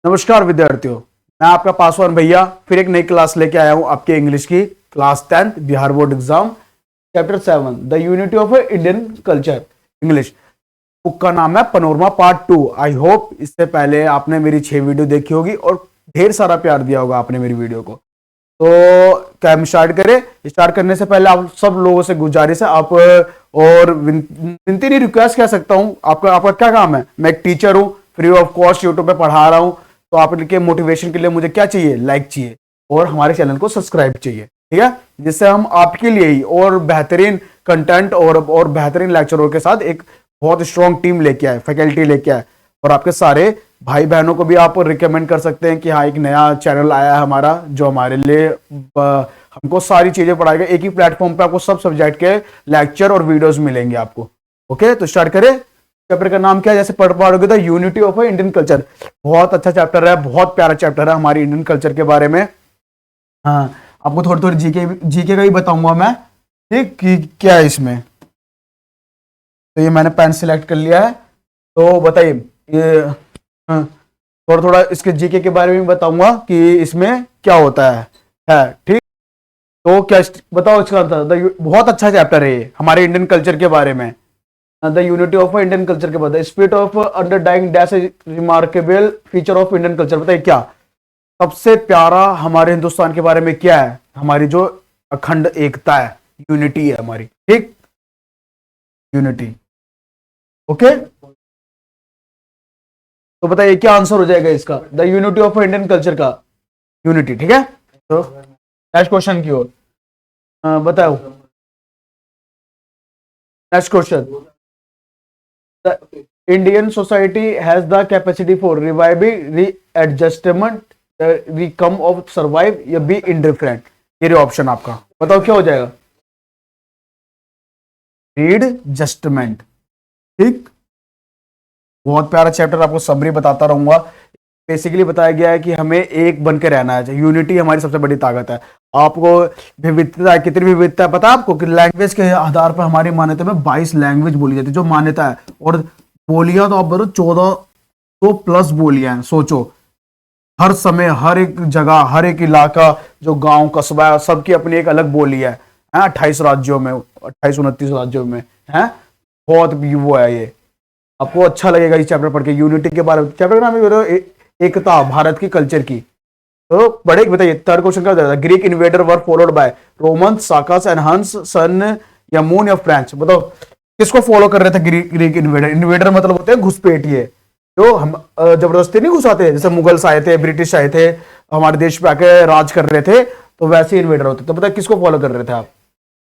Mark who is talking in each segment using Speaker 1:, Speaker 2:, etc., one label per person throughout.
Speaker 1: नमस्कार विद्यार्थियों, मैं आपका पासवान भैया फिर एक नई क्लास लेके आया हूं आपके इंग्लिश की class 10th Bihar board exam chapter 7 the unity of Indian culture English. Book का नाम है पनोरमा पार्ट 2। आई होप इससे पहले आपने मेरी 6 वीडियो देखी होगी और ढेर सारा प्यार दिया होगा आपने मेरी वीडियो को। तो क्या हम स्टार्ट करें? स्टार्ट करने से पहले आप सब लोगों से गुजारिश है, आप और विनती नहीं रिक्वेस्ट कह सकता हूं। आपका क्या काम है? मैं एक टीचर हूं, फ्री ऑफ कॉस्ट यूट्यूब पे पढ़ा रहा हूं। तो आपके मोटिवेशन के लिए मुझे क्या चाहिए? लाइक चाहिए और हमारे चैनल को सब्सक्राइब चाहिए, ठीक है? जिससे हम आपके लिए ही और बेहतरीन कंटेंट और बेहतरीन लेक्चरों के साथ एक बहुत स्ट्रॉन्ग टीम लेके आए, फैकल्टी लेके आए। और आपके सारे भाई बहनों को भी आप रिकमेंड कर सकते हैं कि हाँ, एक नया चैनल आया है हमारा जो हमारे लिए हमको सारी चीजें पढ़ाएगा। एक ही प्लेटफॉर्म पे आपको सब सब्जेक्ट के लेक्चर और वीडियोस मिलेंगे आपको। ओके, तो स्टार्ट करें। चैप्टर का नाम क्या है? जैसे पढ़ पाओगे तो यूनिटी ऑफ इंडियन कल्चर। बहुत अच्छा चैप्टर है, बहुत प्यारा चैप्टर है हमारी इंडियन कल्चर के बारे में। हाँ, आपको थोड़ी थोड़ी जीके का ही बताऊंगा मैं, ठीक कि क्या है इसमें। तो ये मैंने पेन सिलेक्ट कर लिया है, तो बताइए ये थोड़ा थोड़ा इसके जीके के बारे में बताऊंगा कि इसमें क्या होता है ठीक। तो क्या बताओ इसका आंसर। बहुत अच्छा चैप्टर है ये हमारे इंडियन कल्चर के बारे में। The unity of Indian culture के बाद spirit of underlying dash remarkable feature of Indian culture. बताइए क्या सबसे प्यारा हमारे हिंदुस्तान के बारे में क्या है? हमारी जो अखंड एकता है, यूनिटी है हमारी, ठीक, यूनिटी। ओके, तो बताइए क्या आंसर हो जाएगा इसका? The unity of Indian culture का यूनिटी, ठीक है। तो नेक्स्ट क्वेश्चन की ओर बताओ। Next question, the Indian society has the capacity for reviving, readjustment, recome of survive या be indifferent। ये ऑप्शन आपका, बताओ क्या हो जाएगा? रीडजस्टमेंट, ठीक। बहुत प्यारा चैप्टर, आपको समरी बताता रहूंगा। बेसिकली बताया गया है कि हमें एक बन के रहना है। यूनिटी हमारी सबसे बड़ी ताकत है। आपको विविधता, कितनी विविधता है पता है आपको? कि लैंग्वेज के आधार पर हमारी मान्यता में 22 लैंग्वेज बोली जाती है, जो मान्यता है। और बोलियां तो आप बताओ 1400 प्लस बोलियां हैं। सोचो, हर समय, हर एक जगह, हर एक इलाका, जो गांव कस्बा है, सबकी अपनी एक अलग बोली है। 28 राज्यों में, 28-29 राज्यों में है। बहुत वो है ये, आपको अच्छा लगेगा इस चैप्टर पढ़ के। यूनिटी के बारे में चैप्टर का नाम है एकता भारत की कल्चर की। तो बड़े बताइए थर्ड क्वेश्चन क्या होता है? Greek invader were followed by Roman, Sakas and Huns, सन या मून या फ्रेंच। बताओ किसको फॉलो कर रहे थे ग्रीक इन्वेडर? इन्वेडर मतलब होते हैं घुसपैठिए, जो हम जबरदस्ती नहीं घुसाते। जैसे मुगल्स आए थे, ब्रिटिश आए थे, हमारे देश पे आके राज कर रहे थे, तो वैसे इन्वेडर होते। तो बताइए किसको फॉलो कर रहे थे आप?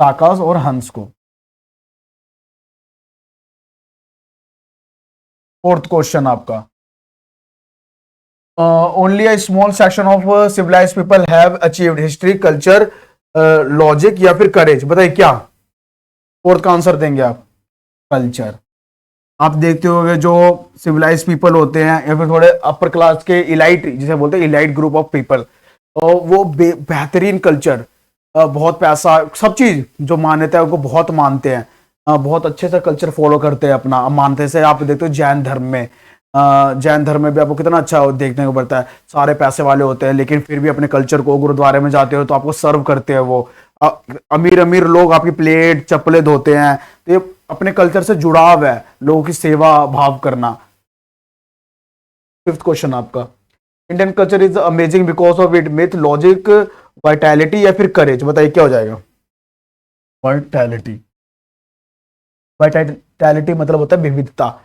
Speaker 1: साकस और हंस को। फोर्थ क्वेश्चन आपका, only a small section of civilised people have achieved history, culture, logic या फिर करेज। बताइए क्या फोर्थ का आंसर देंगे आप? कल्चर। आप देखते होंगे जो सिविलाइज्ड पीपल होते हैं या फिर थोड़े अपर क्लास के इलाइट, जिसे बोलते हैं इलाइट ग्रुप ऑफ पीपल, वो बेहतरीन कल्चर, बहुत पैसा, सब चीज जो मान्यता है उनको बहुत मानते हैं, बहुत अच्छे से कल्चर फॉलो करते हैं अपना मानते से। आप देखते हो जैन धर्म में, जैन धर्म में भी आपको कितना अच्छा देखने को पड़ता है। सारे पैसे वाले होते हैं लेकिन फिर भी अपने कल्चर को, गुरुद्वारे में जाते हो तो आपको सर्व करते हैं वो। अमीर अमीर लोग आपकी प्लेट चप्पलें धोते हैं। तो ये अपने कल्चर से जुड़ाव है, लोगों की सेवा भाव करना। फिफ्थ क्वेश्चन आपका, Indian culture is amazing because of it myth, logic, vitality या फिर करेज। बताइए क्या हो जाएगा? वाइटैलिटी। वाइटैलिटी मतलब होता है विविधता,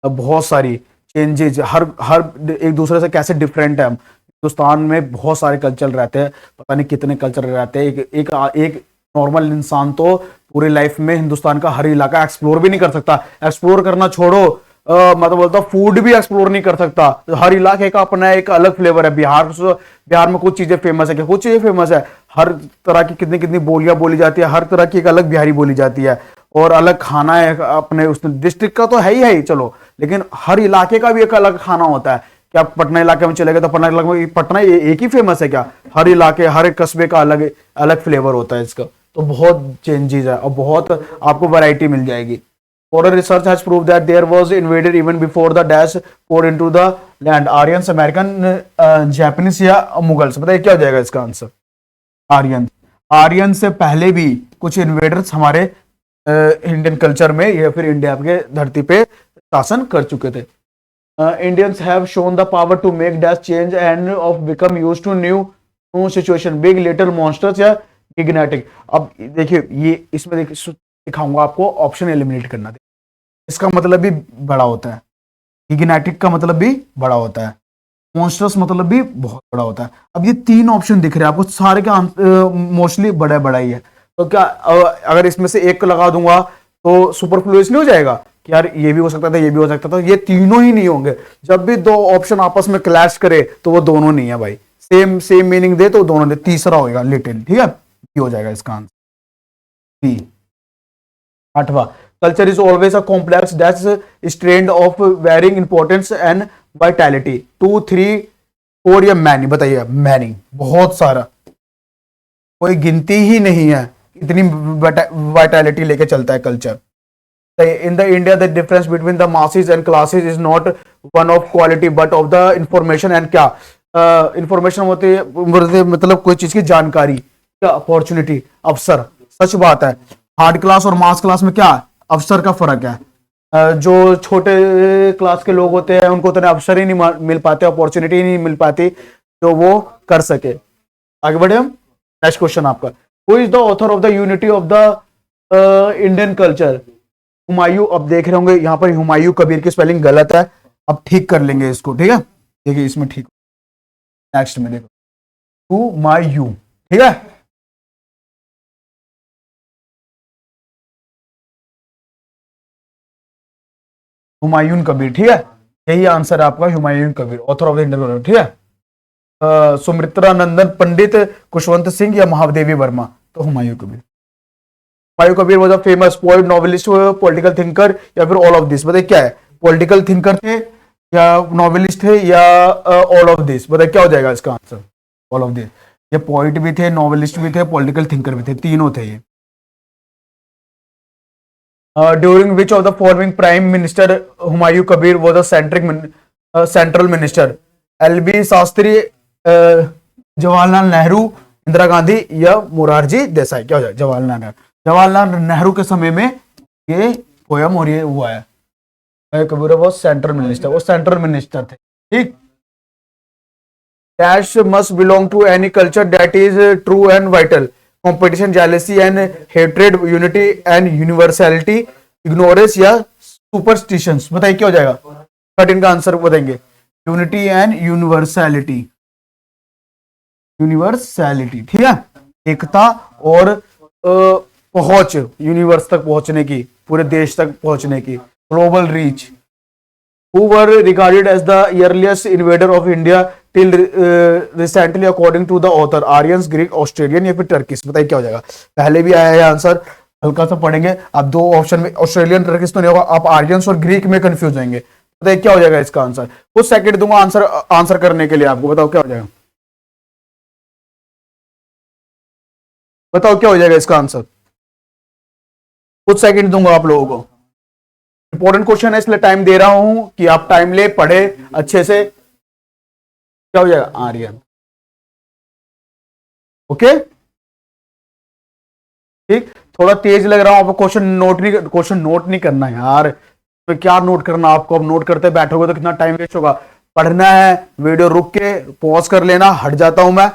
Speaker 1: बहुत सारी चेंजेज, हर हर एक दूसरे से कैसे डिफरेंट है हम। हिंदुस्तान में बहुत सारे कल्चर रहते हैं, पता नहीं कितने कल्चर रहते हैं। एक नॉर्मल इंसान तो पूरी लाइफ में हिंदुस्तान का हर इलाका एक्सप्लोर भी नहीं कर सकता। एक्सप्लोर करना छोड़ो, मैं तो बोलता हूँ फूड भी एक्सप्लोर नहीं कर सकता। हर इलाके का अपना एक अलग फ्लेवर है। बिहार में कुछ चीजें फेमस है, क्या कुछ चीजें फेमस है? हर तरह की कितनी कितनी बोलियां बोली जाती है, हर तरह की एक अलग बिहारी बोली जाती है, और अलग खाना है अपने उस डिस्ट्रिक्ट का तो है ही चलो, लेकिन हर इलाके का भी एक अलग खाना होता है। क्या आप पटना इलाके में चले गए तो पटना इलाके में पटना एक ही फेमस है क्या? हर इलाके, हर एक कस्बे का अलग अलग फ्लेवर होता है इसका। तो बहुत चेंजेस है और बहुत आपको वैरायटी मिल जाएगी। Modern research has proved that there was invaded even before the dash poured into the land. Aryans, American, Japanese या मुगल्स? बताइए क्या हो जाएगा इसका आंसर? आर्यन। आर्यन से पहले भी कुछ इन्वेडर्स हमारे इंडियन कल्चर में या फिर इंडिया के धरती पे शासन कर चुके थे। Indians have shown the power to make dash change and of become use to new situation, big little monsters या गिगनेटिक। अब देखिए ये इसमें दिखाऊंगा आपको, ऑप्शन एलिमिनेट करना। इसका मतलब भी बड़ा होता है, गिगनेटिक का मतलब भी बड़ा होता है, मॉन्स्टर्स मतलब भी बहुत बड़ा होता है। अब ये तीन ऑप्शन दिख रहे हैं आपको, सारे का मोस्टली बड़ा बड़ा ही है। तो क्या अगर इसमें से एक को लगा दूंगा तो सुपरफ्लुअस नहीं हो जाएगा कि यार ये भी हो सकता था, ये भी हो सकता था? ये तीनों ही नहीं होंगे। जब भी दो ऑप्शन आपस में क्लैश करे तो वो दोनों नहीं है भाई, सेम सेम मीनिंग दे तो दोनों दे, तीसरा होगा लिटिल। ठीक है, ये हो जाएगा इसका आंसर बी। 8वां, culture is always a complex that's strand of varying importance and vitality. 2, 3, 4 या मैनी? बताइए। मैनी, बहुत सारा, कोई गिनती ही नहीं है, इतनी वाइटैलिटी लेके चलता है culture. In the India, the difference between the masses and classes is not one of quality but of the information and क्या इंफॉर्मेशन होती है मतलब कोई चीज की जानकारी, क्या अपॉर्चुनिटी, अवसर। सच बात है। हार्ड क्लास और मास क्लास में क्या अवसर का फर्क है। जो छोटे क्लास के लोग होते हैं उनको तो अवसर ही नहीं मिल पाते, अपॉर्चुनिटी नहीं मिल पाती जो वो कर सके। आगे बढ़े हम। नेक्स्ट क्वेश्चन आपका, who is the author of the unity of the Indian culture? Humayun. अब देख रहे होंगे यहाँ पर हुमायूं कबीर की स्पेलिंग गलत है, अब ठीक कर लेंगे इसको। ठीक है, देखिए इसमें ठीक। नेक्स्ट में देखो, हुमायूं। ठीक है, हुमायूं कबीर। ठीक है, यही आंसर है आपका, Humayun Kabir, author of the Indian. ठीक है, सुमित्रा नंदन पंडित, खुशवंत सिंह या महादेवी वर्मा? तो Humayun Kabir. Humayun Kabir was a famous poet, novelist, political thinker या फिर ऑल ऑफ दिस? बताइए क्या है, पॉलिटिकल थिंकर थे या नॉवेलिस्ट थे या ऑल ऑफ दिस? बताइए क्या हो जाएगा इसका आंसर? All of this. ये पोइट भी थे, नॉवेलिस्ट भी थे, पॉलिटिकल थिंकर भी थे, तीनों थे ये। During which of the following prime minister Humayun Kabir was a central minister? L B Shastri, Jawaharlal Nehru, Indira Gandhi या मोरारजी देसाई? क्या हो जाएगा? जवाहरलाल नेहरू। जवाहरलाल नेहरू के समय में ये पोयम और ये हुआ है। कबीर वो सेंट्रल मिनिस्टर, वो सेंट्रल मिनिस्टर थे। ठीक। Dash must belong to any culture that is true and vital, competition, jealousy and hatred, unity and universality, ignorance या सुपरस्टिशंस? बताइए क्या हो जाएगा? 13 का आंसर बताएंगे। Unity and universality, universality. ठीक है, एकता और पहुंच, यूनिवर्स तक पहुंचने की, पूरे देश तक पहुंचने की, global reach. Who were regarded as the earliest invader of India till recently according to the author? Aryans, Greek, Australian या फिर टर्किस? बताइए क्या हो जाएगा? पहले भी आया है आंसर, हल्का सा पढ़ेंगे। अब दो ऑप्शन में ऑस्ट्रेलियन, टर्किस तो नहीं होगा, आप आर्यंस और ग्रीक में कंफ्यूज होंगे। बताइए क्या हो जाएगा इसका आंसर? कुछ सेकंड दूंगा आंसर करने के लिए आपको। बताओ क्या हो जाएगा? बताओ क्या हो जाएगा इसका आंसर? कुछ सेकंड दूंगा आप लोगों को। इंपॉर्टेंट क्वेश्चन है इसलिए टाइम दे रहा हूं कि आप टाइम ले, पढ़े अच्छे से। क्या हो जाएगा? आर्यन। ओके, ठीक। थोड़ा तेज लग रहा हूं आपको, क्वेश्चन नोट नहीं करना यार। तो क्या नोट करना आपको? अब नोट करते बैठोगे तो कितना टाइम वेस्ट होगा। पढ़ना है, वीडियो रुक के पॉज कर लेना। हट जाता हूं मैं,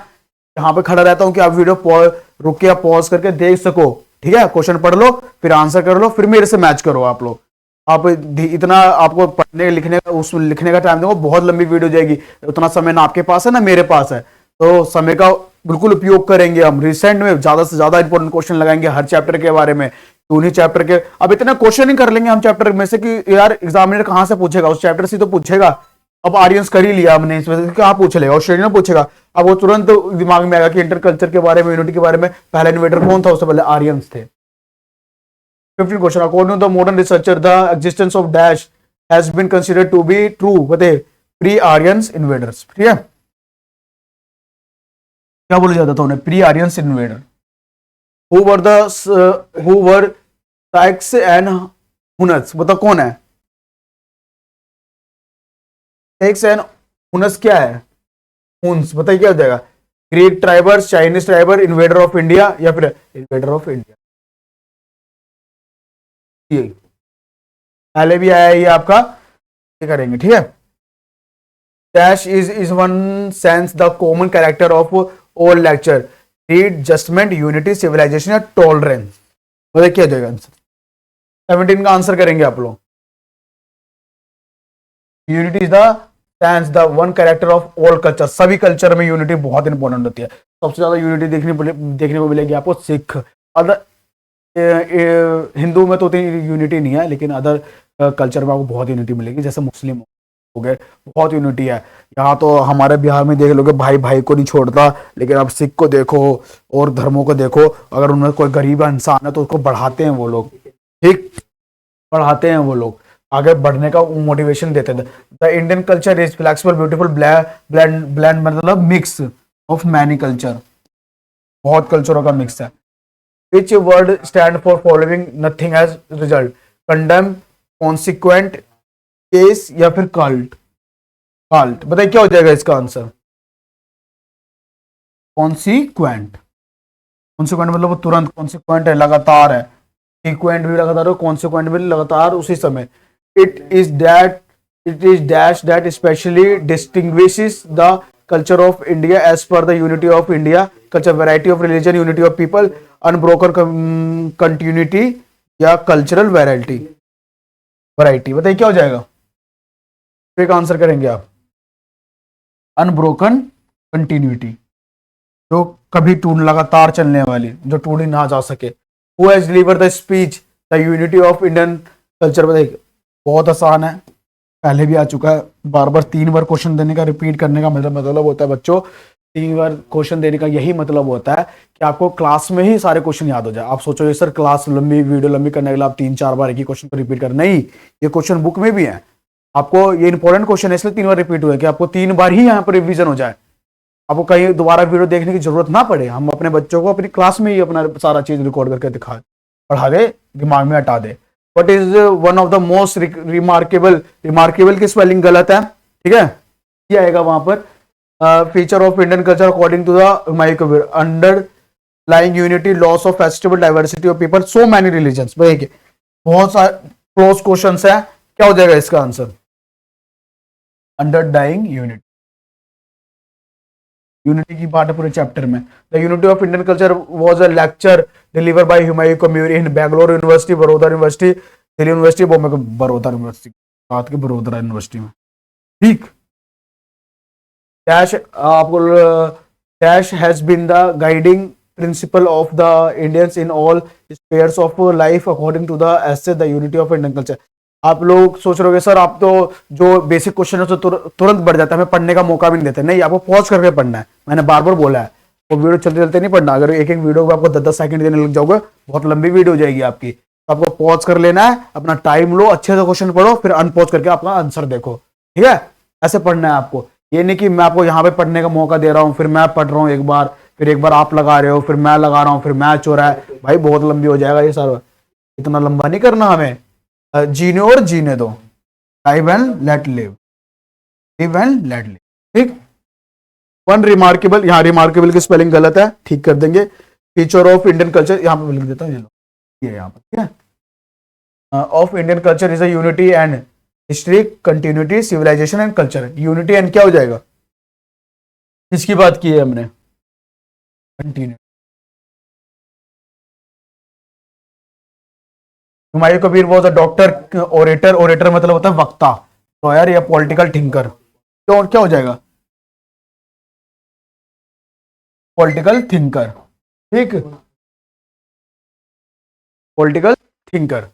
Speaker 1: यहां पे खड़ा रहता हूं कि आप वीडियो रुक के पॉज करके देख सको। ठीक है, क्वेश्चन पढ़ लो, फिर आंसर कर लो, फिर मेरे से मैच करो आप लोग। आप इतना आपको पढ़ने लिखने का उस लिखने का टाइम दो, बहुत लंबी वीडियो जाएगी। उतना समय ना आपके पास है ना मेरे पास है, तो समय का बिल्कुल उपयोग करेंगे हम। रिसेंट में ज्यादा से ज्यादा इंपॉर्टेंट क्वेश्चन लगाएंगे हर चैप्टर के बारे में। तो उन्हीं चैप्टर के अब इतना क्वेश्चन ही कर लेंगे हम चैप्टर में से कि यार एग्जामिनर कहां से पूछेगा, उस चैप्टर से तो पूछेगा। अब आर्यंस कर ही लिया हमने, इसमें से कहां पूछ लेगा? ऑस्ट्रेलिया पूछेगा। अब वो तुरंत दिमाग में आएगा कि इंटर कल्चर के बारे में, यूनिटी के बारे में पहला इन्वेटर कौन था? उससे पहले आर्यंस थे। 15 question, according to the modern researcher the existence of dash has been considered to be true. बताइए, प्री आर्यंस इन्वेडर्स। ठीक है, क्या बोला जाता था उन्हें? Pre Aryans invader. Who were Sakas and Huns बताओ कौन है? एक्स एन हुनस क्या है? हुन्स बताइए क्या हो जाएगा? Greek Triber, Chinese Triber, invader of India या फिर इन्वेडर ऑफ इंडिया। ये पहले भी आया ये आपका, ये करेंगे ठीक है। Dash is one sense the common character of all lecture, readjustment, unity, civilisation या टॉलरेंस। बताइए क्या हो जाएगा आंसर? 17 का आंसर करेंगे आप लोग। Unity is the sense the one character of all culture, सभी कल्चर में यूनिटी बहुत इंपॉर्टेंट होती है। सबसे ज्यादा यूनिटी देखने को मिलेगी आपको सिख, अदर हिंदू में तो उतनी यूनिटी नहीं है, लेकिन अदर कल्चर में आपको बहुत यूनिटी मिलेगी, जैसे मुस्लिम हो गए, बहुत यूनिटी है। यहाँ तो हमारे बिहार में देख लोगे भाई भाई को नहीं छोड़ता, लेकिन आप सिख को देखो और धर्मों को देखो, अगर उनमें कोई गरीब इंसान है तो उसको बढ़ाते हैं वो लोग, ठीक, बढ़ाते हैं वो लोग, आगे बढ़ने का मोटिवेशन देते थे। The Indian culture is flexible beautiful blend blend मतलब मिक्स ऑफ मैनी कल्चर, बहुत कल्चरों का मिक्स है। Which word stand for following nothing as result? Condemn, consequent, case या फिर cult? Cult बताइए क्या हो जाएगा इसका आंसर? Consequent, consequent मतलब वो तुरंत, consequent है लगातार है, sequent भी लगातार हो, consequent भी लगातार उसी समय। It is dash that especially distinguishes the culture of India as per the unity of India, culture, variety of religion, unity of people, unbroken continuity या कल्चरल वैरायटी। वैरायटी बताइए क्या हो जाएगा? एक आंसर करेंगे आप। अनब्रोकन कंटिन्यूटी, जो कभी टूट लगातार चलने वाली, जो टूटी ना जा सके। Who has delivered the speech the unity of Indian culture? बताइए, बहुत आसान है, पहले भी आ चुका है, बार बार 3 बार क्वेश्चन देने का, रिपीट करने का मतलब होता है बच्चों, 3 बार क्वेश्चन देने का यही मतलब होता है कि आपको क्लास में ही सारे क्वेश्चन याद हो जाए। आप सोचोगे सर क्लास लंबी, वीडियो लंबी करने के लिए आप 3-4 बार एक ही क्वेश्चन को रिपीट कर, नहीं, ये क्वेश्चन बुक में भी है। आपको ये इंपॉर्टेंट क्वेश्चन है इसलिए 3 बार रिपीट हुआ कि आपको 3 बार ही यहाँ पर रिविजन हो जाए, आपको कहीं दोबारा वीडियो देखने की जरूरत ना पड़े। हम अपने बच्चों को अपनी क्लास में ही अपना सारा चीज रिकॉर्ड करके दिखा, पढ़ा दे, दिमाग में हटा दे। What is one of the most remarkable, remarkable की स्पेलिंग गलत है, ठीक है, ये आएगा वहां पर। Feature of Indian culture according to the Humayun Kabir, underlying unity, loss of festival, diversity of people, so many religions. देखिए बहुत सारे क्लोज क्वेश्चन है, क्या हो जाएगा इसका आंसर? अंडरलाइंग यूनिटी, यूनिटी की बात है पूरे चैप्टर में। The unity of Indian culture was a lecture deliver by Humayun Kabir in Bangalore university, Baroda university, Delhi university, Baroda university, बात के बड़ौदा यूनिवर्सिटी में, ठीक। डैश आपको, dash has been the guiding principle of the Indians in all spheres of life according to the essay the unity of Indian culture. आप लोग सोच रहे हो सर आप तो जो बेसिक क्वेश्चन है तो तुरंत बढ़ जाता है, हमें पढ़ने का मौका भी नहीं देते। नहीं, आपको पॉज करके पढ़ना है, मैंने बार बार बोला है, वो वीडियो चलते चलते नहीं पढ़ना। अगर एक एक वीडियो को आपको 10-10 सेकंड देने लग जाओगे, बहुत लंबी वीडियो हो जाएगी आपकी, तो आपको पॉज कर लेना है, अपना टाइम लो, अच्छे से क्वेश्चन पढ़ो, फिर अनपॉज करके अपना आंसर देखो, ठीक है, ऐसे पढ़ना है आपको। ये नहीं कि मैं आपको यहाँ पे पढ़ने का मौका दे रहा हूँ, फिर मैं पढ़ रहा हूँ एक बार, फिर एक बार आप लगा रहे हो, फिर मैं लगा रहा हूँ, फिर मैच हो रहा है, भाई बहुत लंबी हो जाएगा ये सर, इतना लंबा नहीं करना हमें। जीने और जीने दो, live and let live, live and let live, ठीक। वन रिमार्केबल, यहाँ रिमार्केबल की स्पेलिंग गलत है, ठीक कर देंगे। फीचर ऑफ इंडियन कल्चर यहाँ पे लिख देता हूँ, ये यहाँ पर, ठीक है। Of Indian culture is a unity and history, continuity, civilisation and culture. Unity and क्या हो जाएगा? किसकी बात की है हमने? Continuity. Humayun Kabir was a doctor, orator, orator मतलब होता है वक्ता, लॉयर या पॉलिटिकल थिंकर, तो क्या हो जाएगा? पॉलिटिकल थिंकर, ठीक, पॉलिटिकल थिंकर,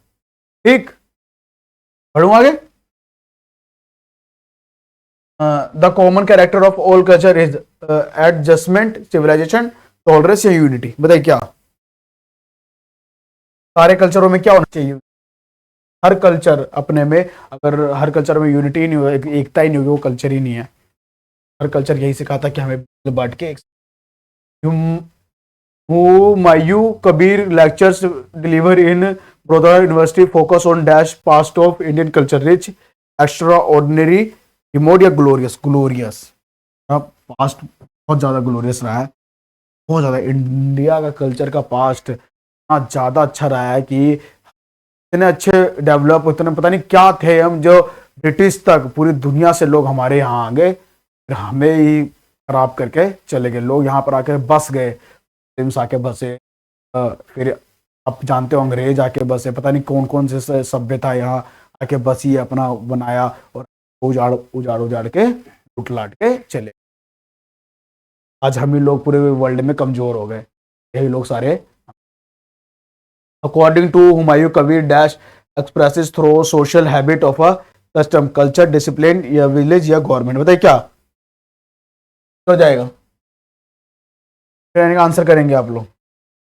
Speaker 1: ठीक। पढ़ू आगे। The common character of all culture is adjustment, civilisation, tolerance या यूनिटी। बताइए क्या सारे कल्चरों में क्या होना चाहिए? हर कल्चर अपने में, अगर हर कल्चर में यूनिटी नहीं होगी, एकता ही नहीं होगी, वो कल्चर ही नहीं है। हर कल्चर यही सिखाता कि हमें बांट के Humayun Kabir lectures deliver in Baroda university focus on dash past of Indian culture rich extra ordinary remote या ग्लोरियस। ग्लोरियस पास्ट बहुत ज़्यादा ग्लोरियस रहा है, बहुत ज़्यादा इंडिया का कल्चर का पास्ट इतना ज़्यादा अच्छा रहा है कि इतने अच्छे डेवलप, इतने पता नहीं क्या थे हम, जो ब्रिटिश तक पूरी दुनिया से लोग हमारे यहाँ आ गए, फिर हमें ही खराब करके चले गए। लोग यहाँ पर आके बस गए, मुस्लिम्स आके बसे, फिर आप जानते हो अंग्रेज आके बसे, पता नहीं कौन कौन से सभ्यता यहाँ आके बसी, अपना बनाया और उजाड़ उजाड़ उजाड़ के लूट लाट के चले। आज हम ही लोग पूरे वर्ल्ड में कमजोर हो गए, यही लोग सारे। According to Humayun Kabir dash expresses through social habit of a custom culture discipline या विलेज या गवर्नमेंट। बताइए क्या हो जाएगा, फिर आंसर करेंगे आप लोग।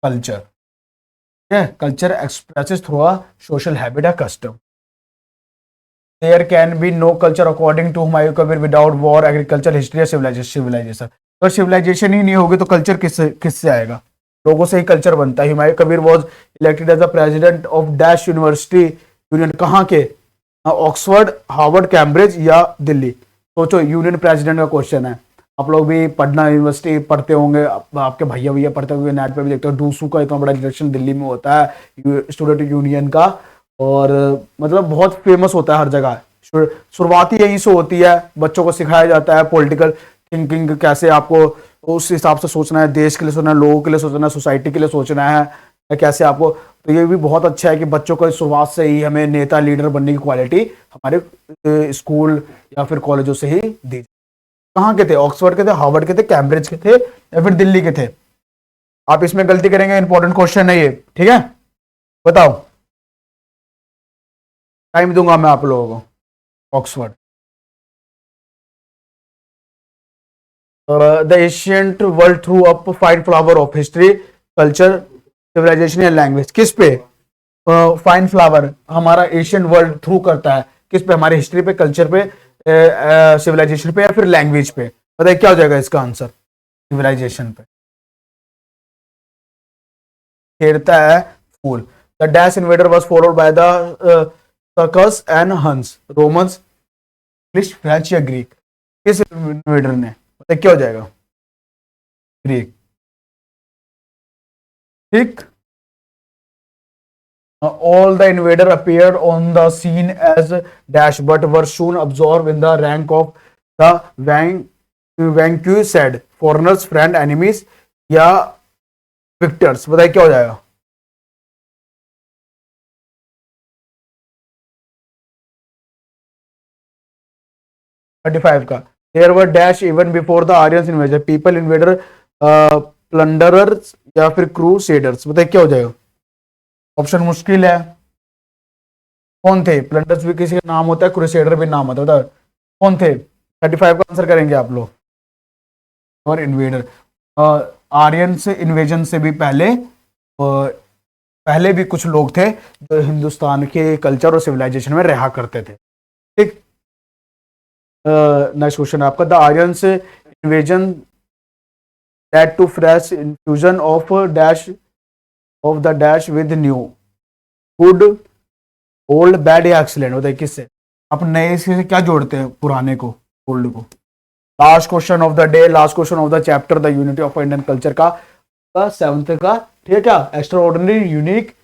Speaker 1: कल्चर, ठीक है, culture expresses through a social habit या custom. There can be no culture according to Humayun Kabir without war agriculture history या सिविलाइजेशन। अगर सिविलाइजेशन ही नहीं होगी तो कल्चर किससे आएगा? लोगों से ही कल्चर बनता है। Humayun Kabir was elected as the president of dash university union, कहाँ के? ऑक्सफोर्ड, हार्वर्ड, कैम्ब्रिज या दिल्ली। सोचो, यूनियन प्रेसिडेंट का क्वेश्चन है। आप लोग भी पढ़ना, यूनिवर्सिटी पढ़ते होंगे, आपके भैया भैया पढ़ते होंगे, नेट पे भी देखते हो, डूसू का इतना बड़ा इलेक्शन दिल्ली में होता है स्टूडेंट यूनियन का, और मतलब बहुत फेमस होता है हर जगह। शुरुआत ही यहीं से होती है, बच्चों को सिखाया जाता है पॉलिटिकल थिंकिंग, कैसे आपको उस हिसाब से सोचना है, देश के लिए सोचना है, लोगों के लिए सोचना है, सोसाइटी के लिए सोचना है, कैसे आपको। तो ये भी बहुत अच्छा है कि बच्चों को शुरुआत से ही हमें नेता लीडर बनने की क्वालिटी हमारे स्कूल या फिर कॉलेजों से ही दी। कहाँ के थे? ऑक्सफोर्ड के थे, हार्वर्ड के थे, कैम्ब्रिज के थे या फिर दिल्ली के थे? आप इसमें गलती करेंगे, इंपॉर्टेंट क्वेश्चन है ये, ठीक है? बताओ, टाइम दूंगा मैं आप लोगों को। Oxford. The ancient world threw up fine flower of history culture civilisation या लैंग्वेज। किस पे फाइन फ्लावर हमारा एशियन वर्ल्ड थ्रू करता है? किस पे? हमारे हिस्ट्री पे, कल्चर पे, सिविलाइजेशन पे या फिर लैंग्वेज पे? बताइए क्या हो जाएगा इसका आंसर? सिविलाइजेशन पे। खेलता है फूल। The dash invader was followed by the Sakas and Huns. Romans, English, French या ग्रीक? किस इन्वेडर ने? बताइए क्या हो जाएगा? ग्रीक, ठीक। All the invader appeared on the scene as dash but were soon absorbed in the rank of the vanquished foreigners, friend, enemies या victors। बताइए क्या हो जाएगा? $35 का। There were dash even before the Aryans invasion, people invader, plunderers या फिर crusaders। बताइए क्या हो जाएगा? ऑप्शन मुश्किल है। कौन थे? प्लंडर्स भी किसी का नाम होता है, क्रूसेडर भी नाम होता है, कौन थे? 35 का आंसर करेंगे आप लोग। और इन्वेडर, आर्यन से इन्वेजन से भी पहले भी कुछ लोग थे जो हिंदुस्तान के कल्चर और सिविलाइजेशन में रहा करते थे, ठीक। नेक्स्ट क्वेश्चन आपका। द आर्यन से invasion that to fresh infusion of dash of the dash with new, good, old, bad या एक्सीलेंट। बताइए किससे? आप नए से क्या जोड़ते हैं? पुराने को, ओल्ड को। Last question of the day, last question of the chapter the unity of Indian culture का 7th का, ठीक है क्या? Extra ordinary, unique,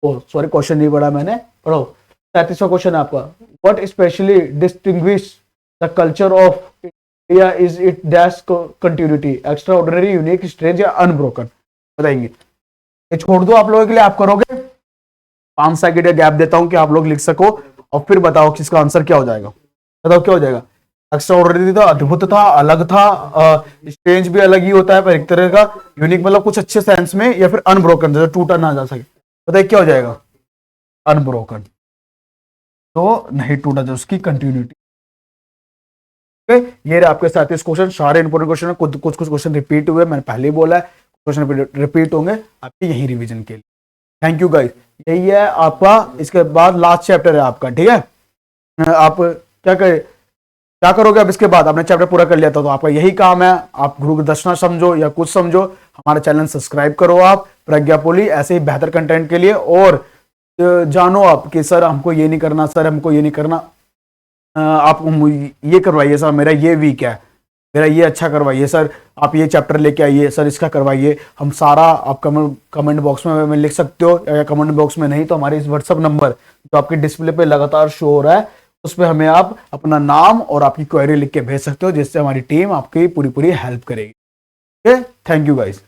Speaker 1: sorry question नहीं पढ़ा मैंने, पढ़ो। 37वां क्वेश्चन है आपका। What specially distinguish the culture of India is it dash continuity, extra ordinary, unique, strange या अनब्रोकन? बताएंगे। ये छोड़ दो आप लोगों के लिए, आप करोगे। 5 सेकंड का गैप देता हूं कि आप लोग लिख सको और फिर बताओ किसका आंसर क्या हो जाएगा। बताओ क्या हो जाएगा? एक्स्ट्रा ऑर्डिनरी था, अद्भुत था, अलग था, स्ट्रेंज भी अलग ही होता है पर एक तरह का, यूनिक मतलब कुछ अच्छे सेंस में, या फिर अनब्रोकन जैसे टूटा ना जा सके। बताइए क्या हो जाएगा? अनब्रोकन, तो नहीं टूटा जो उसकी कंटिन्यूटी। ये रहे आपके 37 क्वेश्चन, सारे इंपोर्टेंट क्वेश्चन है। कुछ कुछ क्वेश्चन रिपीट हुए, मैंने पहले ही बोला है, क्वेश्चन रिपीट होंगे आपके यही रिवीजन के लिए। Thank you guys. यही है आपका, इसके बाद लास्ट चैप्टर है आपका, ठीक है। आप क्या करोगे अब इसके बाद? आपने चैप्टर पूरा कर लिया था तो आपका यही काम है, आप गुरु दर्शना समझो या कुछ समझो, हमारा चैनल सब्सक्राइब करो आप प्रज्ञा पोली ऐसे ही बेहतर कंटेंट के लिए। और जानो आप कि सर हमको ये नहीं करना, सर हमको ये नहीं करना, आप ये करवाइए सर, मेरा ये वीक है, मेरा ये अच्छा करवाइए सर, आप ये चैप्टर लेके आइए सर, इसका करवाइए। हम सारा आप कमेंट बॉक्स में लिख सकते हो, या कमेंट बॉक्स में नहीं तो हमारे इस व्हाट्सअप नंबर जो आपके डिस्प्ले पे लगातार शो हो रहा है उस पर हमें आप अपना नाम और आपकी क्वेरी लिख के भेज सकते हो, जिससे हमारी टीम आपकी पूरी हेल्प करेगी। Okay, thank you guys.